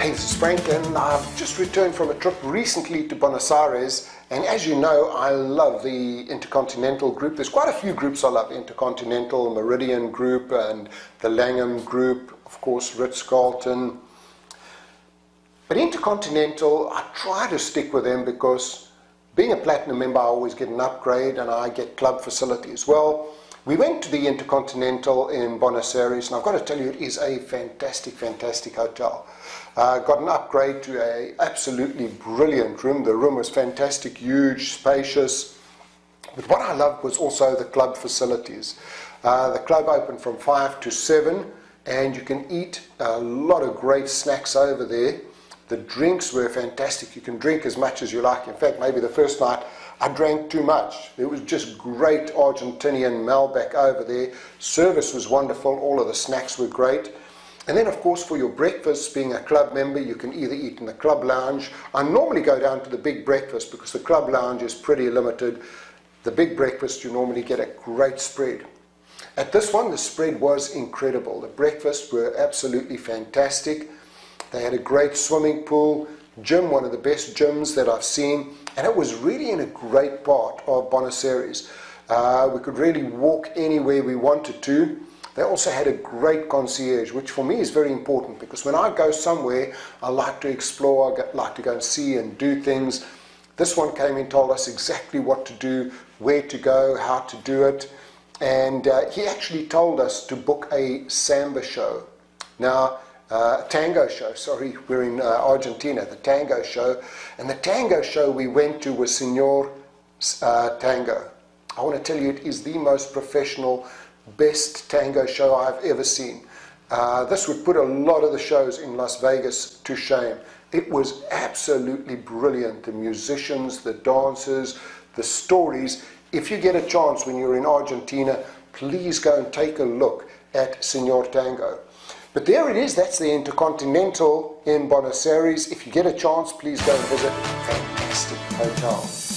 Hey, this is Frank, and I've just returned from a trip recently to Buenos Aires, and as you know, I love the Intercontinental group. There's quite a few groups I love: Intercontinental, Meridian group, and the Langham group, of course, Ritz-Carlton. But Intercontinental, I try to stick with them because being a platinum member, I always get an upgrade and I get club facilities. Well, we went to the Intercontinental in Buenos Aires, and I've got to tell you, it is a fantastic, fantastic hotel. Got an upgrade to an absolutely brilliant room. The room was fantastic, huge, spacious. But what I loved was also the club facilities. The club opened from 5 to 7, and you can eat a lot of great snacks over there. The drinks were fantastic. You can drink as much as you like. In fact, maybe the first night I drank too much. It was just great Argentinian Malbec over there. Service was wonderful. All of the snacks were great. And then, of course, for your breakfast, being a club member, you can either eat in the club lounge. I normally go down to the big breakfast because the club lounge is pretty limited. The big breakfast, you normally get a great spread. At this one, the spread was incredible. The breakfasts were absolutely fantastic. They had a great swimming pool, gym, one of the best gyms that I've seen, and it was really in a great part of Buenos Aires. We could really walk anywhere we wanted to. They also had a great concierge, which for me is very important because when I go somewhere, I like to explore, I like to go and see and do things. This one came and told us exactly what to do, where to go, how to do it, and he actually told us to book a samba show. Now, tango show, sorry, we're in Argentina, the tango show, and the tango show we went to was Señor Tango. I want to tell you, it is the most professional, best tango show I've ever seen. This would put a lot of the shows in Las Vegas to shame. It was absolutely brilliant. The musicians, the dancers, the stories. If you get a chance when you're in Argentina, please go and take a look at Señor Tango. But there it is, that's the Intercontinental in Buenos Aires. If you get a chance, please go and visit. Fantastic hotel.